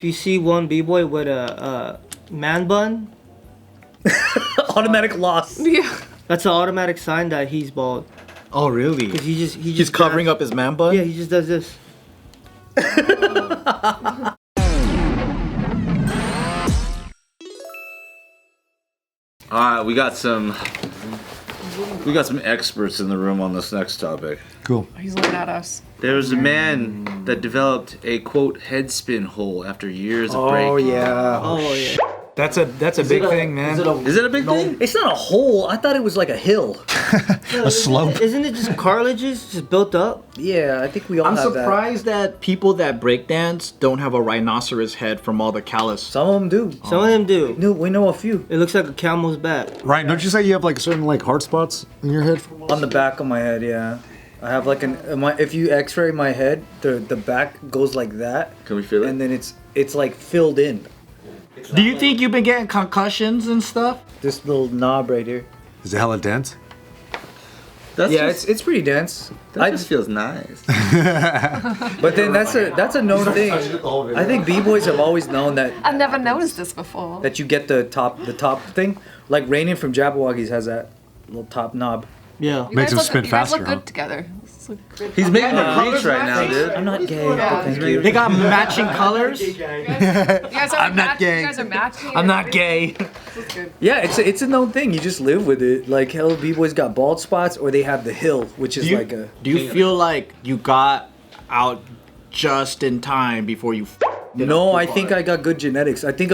If you see one b-boy with a man bun, automatic loss. Yeah. that's an automatic sign that he's bald. Oh, really? Cause he's He's covering up his man bun? Yeah, he just does this. Alright, we got some experts in the room on this next topic. Cool. He's looking at us. There's a man that developed a quote head spin hole after years of break. Oh yeah. Oh yeah. That's a big thing, man. Is it a big thing? It's not a hole. I thought it was like a hill. A slope. Isn't it just cartilages just built up? Yeah, I think we all I'm have surprised that people that breakdance don't have a rhinoceros head from all the callus. that. Some of them do. Some of them do. No, we know a few. It looks like a camel's back. Ryan, don't you say you have like certain like hard spots in your head? On the back of my head, yeah. I have like if you X-ray my head, the back goes like that, Can we feel it? and then it's like filled in. Do you think you've been getting concussions and stuff? This little knob right here. Is it hella dense? That's Yeah, just, it's pretty dense. that just feels nice. But then that's a known thing. I think b-boys have always known that I've never noticed this before. you get the top thing. Like Rainin from Jabberwockies has that little top knob. Yeah. You Makes guys him look, spin you guys faster, look huh? good together. This look good. He's making a reach right now, dude. I'm not gay. But thank you. They got matching colors. You guys are I'm not gay. You guys are matching. I'm not gay. This is good. Yeah, it's a known thing. You just live with it. Like hell, b-boys got bald spots, or they have the hill, which is like a. Do you feel like you got out just in time before you? No, I think I got good genetics. I think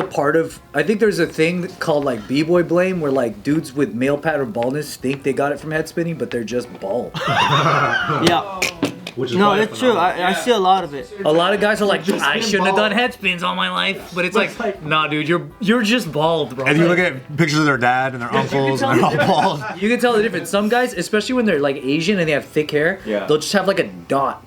there's a thing called like b-boy blame, where like dudes with male pattern baldness think they got it from head spinning, but they're just bald. Yeah. No, it's true. I see a lot of it. A lot of guys are like, I shouldn't have done head spins all my life, but it's like, nah, dude, you're just bald, bro. And you look at pictures of their dad and their uncles and they're all bald. You can tell the difference. Some guys, especially when they're like Asian and they have thick hair, they'll just have like a dot.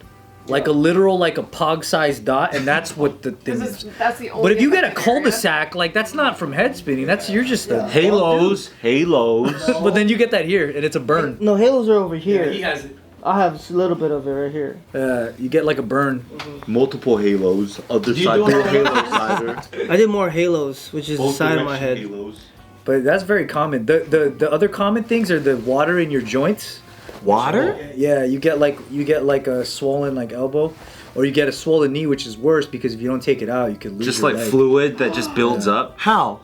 Like a literal, like a pog-sized dot, and that's what the thing is. That's the only. But if you get a affected area. cul-de-sac, like that's not from head spinning. You're just a. Halos. But then you get that here, and it's a burn. No, halos are over here. He has it. I have a little bit of it right here. You get like a burn. Multiple halos. Other side, dual halo sider. I did more halos, which is the side of my head. Halos. But that's very common. The other common things are the water in your joints. Water? Yeah, you get like a swollen like elbow, or you get a swollen knee, which is worse because if you don't take it out, you could lose Just your like leg. fluid that just builds up. How?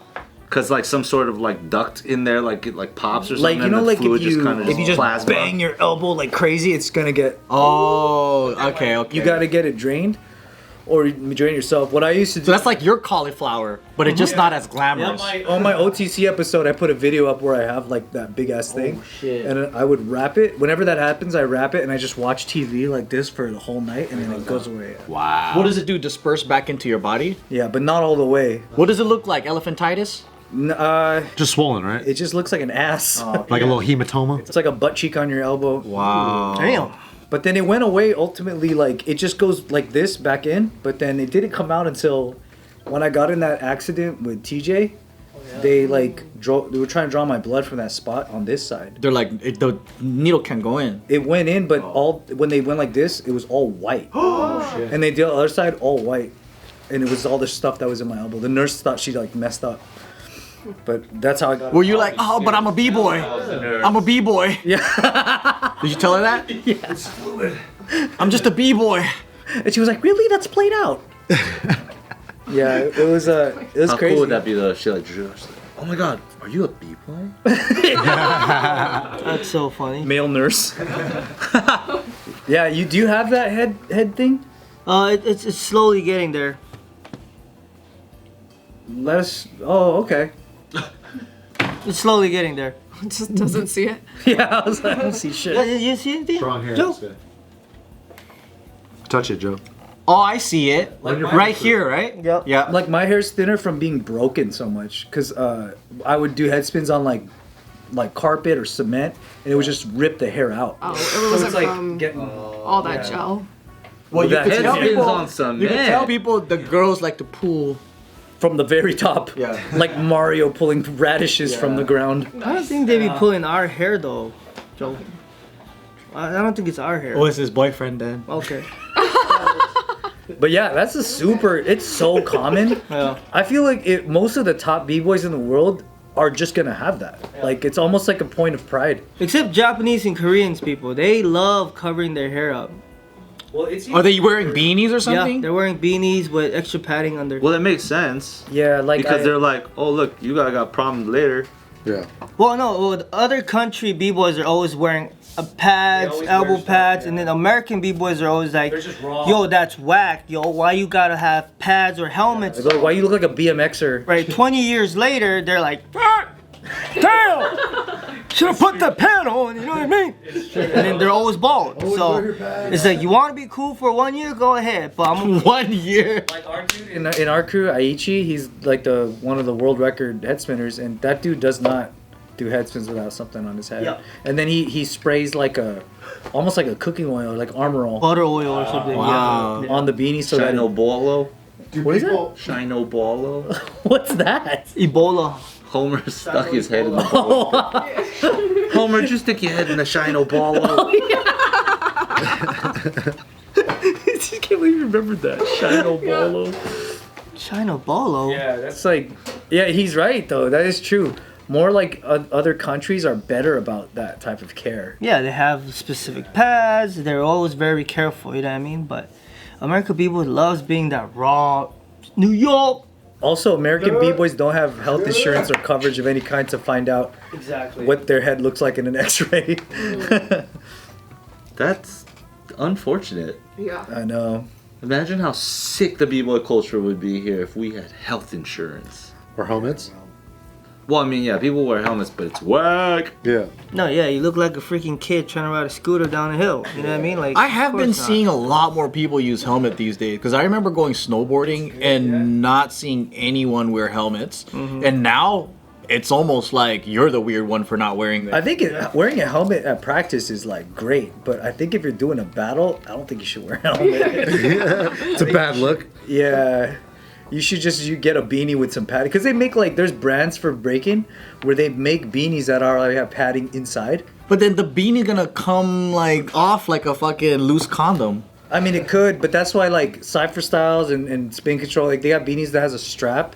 Cause like some sort of like duct in there, like it like pops or something. Like you know, and the like fluid if you kinda plasma. bang your elbow like crazy, it's gonna get. Oh, okay. You gotta get it drained, or you drain yourself. What I used to do. So that's like your cauliflower, but it's just not as glamorous. On my OTC episode, I put a video up where I have like that big ass thing, and I would wrap it. Whenever that happens, I wrap it and I just watch TV like this for the whole night, and then it goes away. Wow. What does it do? Disperse back into your body? Yeah, but not all the way. What does it look like? Elephantitis? Just swollen, right? It just looks like an ass. Like a little hematoma. It's like a butt cheek on your elbow. Wow. Damn. But then it went away ultimately. Like it just goes like this back in. But then it didn't come out until when I got in that accident with TJ. They like they were trying to draw my blood from that spot on this side. They're like, the needle can go in. It went in, but when they went like this, it was all white. Oh shit! And they did the other side all white, and it was all the stuff that was in my elbow. The nurse thought she like messed up. But that's how I got. Were you like, oh, but I'm a b-boy. I'm a b-boy. Yeah. Did you tell her that? Yes. I'm just a b-boy. And she was like, "Really? That's played out." Yeah, it was How crazy. cool would that be though? She like drew. She's like, oh my god, are you a b-boy? That's so funny. Male nurse. Yeah, do you have that head thing? It's slowly getting there. Let us. Oh, okay. It's slowly getting there. Just doesn't see it. Yeah, I was like, I don't see shit. You see anything? Strong hair. Joe? That's good. Touch it, Joe. Oh, I see it. Right here, right? Yep. Yeah. Like my hair's thinner from being broken so much, cause I would do head spins on like carpet or cement, and it would just rip the hair out. Oh, it was it's like from getting all that gel. Well, that head Head spins people- on some You can man. tell people the girls like to pull. from the very top. Yeah. Like Mario pulling radishes from the ground. I don't think they be pulling our hair though, Joe. I don't think it's our hair. Oh, it's his boyfriend then. Okay. But yeah, that's a super. It's so common. Yeah. I feel like most of the top b-boys in the world are just gonna have that. Like it's almost like a point of pride. Except Japanese and Koreans people, they love covering their hair up. Well, it's Are they wearing beanies or Yeah, something? they're wearing beanies with extra padding under. Well, that makes sense. yeah, like Because they're like, oh look, you got problems later. Yeah. Well, no, well, other country b-boys are always wearing pads, always elbow wear stuff, pads, yeah. and then American b-boys are always like, They're just raw. yo, that's whack, yo, why you gotta have pads or helmets? Like, why you look like a BMXer? Right, 20 years later, they're like, "Ah, damn, should have put the pad on, you know what I mean? And then they're always bald. So it's like, you want to be cool for 1 year, go ahead, but I'm 1 year. Like our dude in our crew, Aichi, he's like one of the world record head spinners, and that dude does not do head spins without something on his head. Yeah. And then he sprays like almost like a cooking oil, like Armor All, butter oil or something. Wow. on the beanie so that Shino Bolo. what is that? Shino Bolo. What's that? Yeah. Ebola. Homer stuck his head in the bowl. Homer, just stick your head in the Shino Bolo. I just can't believe you remembered that. Shino Bolo. China Bolo. Yeah, that's like, yeah, he's right though. That is true. More like other countries are better about that type of care. Yeah, they have specific pads. They're always very careful, you know what I mean? But American people loves being that raw New York. Also, American b-boys don't have health insurance or coverage of any kind to find out Exactly. what their head looks like in an x-ray. That's unfortunate. Yeah. I know. Imagine how sick the b-boy culture would be here if we had health insurance. Or helmets? Well, I mean, yeah, people wear helmets, but it's whack. Yeah. No, yeah, you look like a freaking kid trying to ride a scooter down a hill. You know what I mean? Like I have of been course not. seeing a lot more people use helmet these days because I remember going snowboarding and not seeing anyone wear helmets, and now it's almost like you're the weird one for not wearing them. I think wearing a helmet at practice is like great, but I think if you're doing a battle, I don't think you should wear a helmet. It's a bad look. Yeah. You should you get a beanie with some padding, because they make like there's brands for breaking where they make beanies that are like have padding inside. But then the beanie gonna come like off like a fucking loose condom. I mean, it could, but that's why like Cypher Styles and Spin Control, like they got beanies that has a strap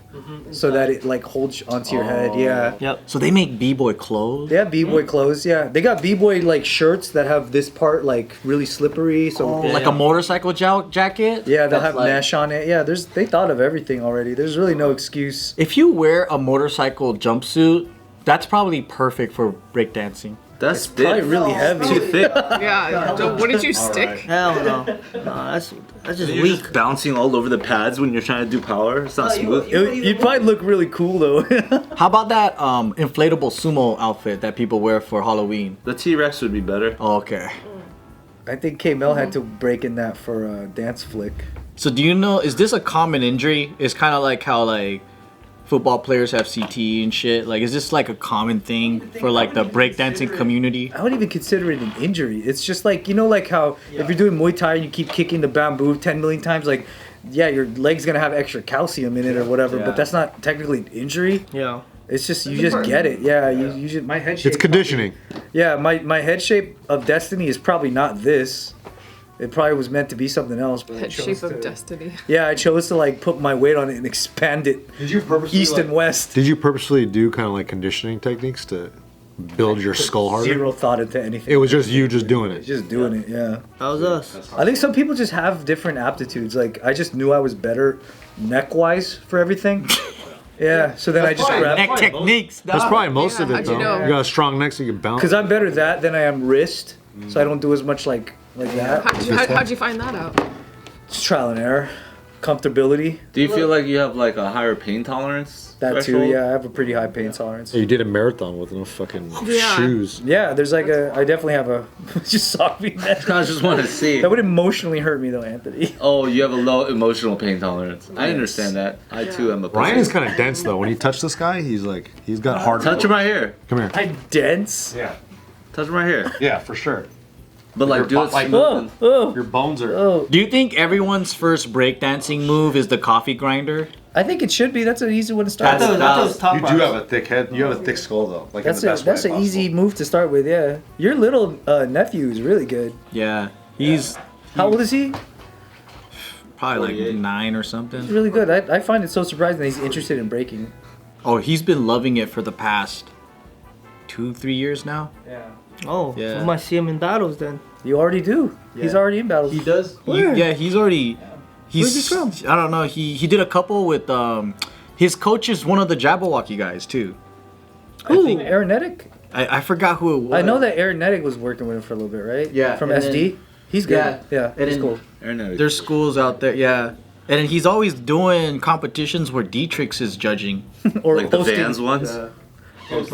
so that it like holds onto your head. Yeah. Yep. So they make b-boy clothes. They have b-boy clothes. Yeah. They got b-boy like shirts that have this part like really slippery. So Like a motorcycle jacket. yeah, they'll That's have like- mesh on it. Yeah, they thought of everything already. There's really no excuse. If you wear a motorcycle jumpsuit, that's probably perfect for breakdancing. That's Probably really heavy. too thick. Yeah. What did you stick? Hell no. No, that's just You're weak. just bouncing all over the pads when you're trying to do power. It's not smooth. You'd probably look really cool though. How about that inflatable sumo outfit that people wear for Halloween? The T-Rex would be better. Oh, okay. I think K-Mel had to break in that for a dance flick. So do you know, is this a common injury? It's kind of like how like football players have CTE and shit. Like, is this like a common thing for like the breakdancing community? I wouldn't even consider it an injury. It's just like, you know, like how if you're doing Muay Thai and you keep kicking the bamboo 10 million times, like, yeah, your leg's gonna have extra calcium in it or whatever, but that's not technically an injury. Yeah. It's just, you just get it. Yeah, you just, my head shape. It's conditioning. Yeah, my head shape of destiny is probably not this. It probably was meant to be something else. But I Head chose shape of to- destiny. Yeah, I chose to like put my weight on it and expand it Did you purposely east and west. Did you purposely do kind of like conditioning techniques to build your skull harder? Zero thought into anything. It was just you just doing it. Just doing it, yeah. That was us. I think some people just have different aptitudes. Like I just knew I was better neck-wise for everything. Yeah, so then I just grabbed. Neck techniques. That's probably most of it how'd you though. know? You got a strong neck so you can bounce. Because I'm better at that than I am wrist, so I don't do as much like that. How'd you find that out? It's trial and error, comfortability. Do you feel like you have like a higher pain tolerance? That threshold? too. Yeah, I have a pretty high pain tolerance. You did a marathon with no fucking Yeah. shoes. Yeah, there's like I definitely have a. Just saw me. I just want to see. That would emotionally hurt me though, Anthony. Oh, you have a low emotional pain tolerance. I understand that. I too am a pussy. Ryan is kind of dense though. When you touch this guy, he's got hard. Touch him right here. Come here. I'm dense. Yeah. Touch him right here. Yeah, for sure. But like, do it Like- smooth. Oh, oh, Your bones are. oh. Do you think everyone's first breakdancing move is the coffee grinder? I think it should be. That's an easy one to start That with. was top You do have a thick head. You have a thick skull though. Like That's in the best that's way an easy move to start with. Yeah, your little nephew is really good. Yeah. He's How old is he? probably like 9 or It's something. really good. I find it so surprising that he's interested in breaking. Oh, he's been loving it for the past 2-3 years now. Yeah. Oh, Yeah. we might see him in battles then. You already do. He's already in battles. He does. Where? Yeah, he's already. Where's he from? I don't know. He did a couple with his coach is one of the Jabberwocky guys too. Who? Aeronetic? I forgot who it was. I know that Aeronetic was working with him for a little bit, right? Yeah, From and SD. He's good. Yeah, and he's then- cool. There's schools out there, yeah. And he's always doing competitions where Dietrich is judging. Or Like the hosting. Vans ones. Or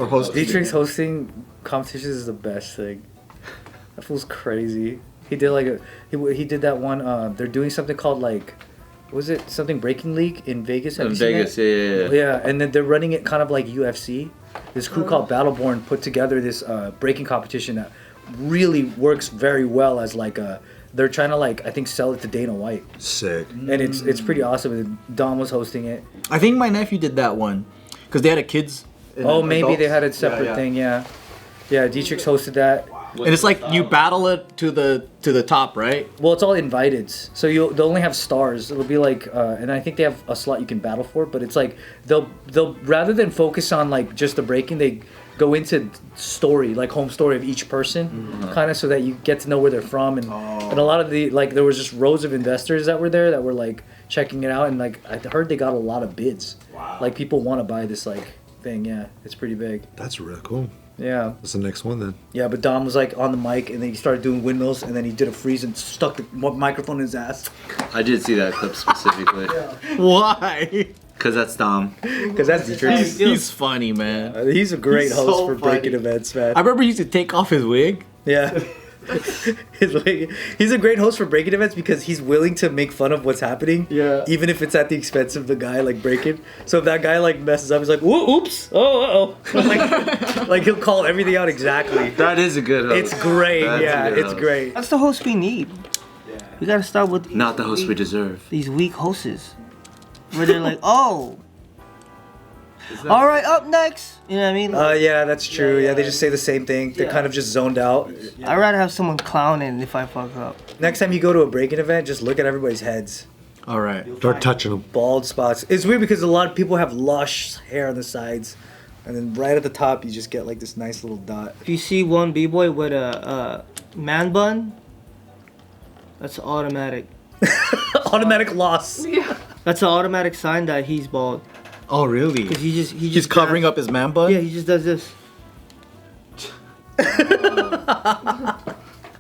hosting. Dietrich's hosting competitions is the best thing. That fool's crazy. He did like he did that one. They're doing something called like, was it something Breaking League in Vegas? Have In you seen Vegas, that? yeah. Yeah, and then they're running it kind of like UFC. This crew called Battleborn put together this breaking competition that really works very well as like a. They're trying to like I think sell it to Dana White, Sick. and it's pretty awesome. And Dom was hosting it. I think my nephew did that one because they had a kids. and Oh, maybe adults. they had a separate thing. Yeah, yeah. Dietrich's hosted that. And it's like you battle it to the top, right? Well, it's all inviteds, so they'll only have stars. It'll be like, and I think they have a slot you can battle for. But it's like they'll rather than focus on like just the breaking, they go into story, like home story of each person, kind of so that you get to know where they're from, and a lot of the like there was just rows of investors that were there that were like checking it out, and like I heard they got a lot of bids. Wow. Like people want to buy this like thing. Yeah, it's pretty big. That's really cool. Yeah. What's the next one then? Yeah, but Dom was like on the mic, and then he started doing windmills, and then he did a freeze and stuck the microphone in his ass. I did see that clip specifically. Why? Because that's Dom. Because that's Dietrich. He's funny, man. He's a great He's host so for funny. breaking events, man. I remember he used to take off his wig. Yeah. He's a great host for breaking events because he's willing to make fun of what's happening. Yeah. Even if it's at the expense of the guy like breaking. So if that guy like messes up, he's like, "Whoa, oops, oh, like he'll call everything out exactly. That is a good host. It's great. That's a Yeah, good it's host. great. That's the host we need. We gotta start with Not the host we deserve. these weak hosts, where they're like, oh, all right, up next. You know what I mean? Yeah, that's true. Yeah, they just say the same thing. They're kind of just zoned out. I'd rather have someone clowning if I fuck up. Next time you go to a breaking event, just look at everybody's heads. All right. Start touching them. Bald spots. It's weird because a lot of people have lush hair on the sides. And then right at the top, you just get like this nice little dot. If you see one b-boy with a man bun, that's automatic. Automatic loss. Yeah. That's an automatic sign that he's bald. Oh, really? Cause he just He's covering up his man bun? Yeah, he just does this.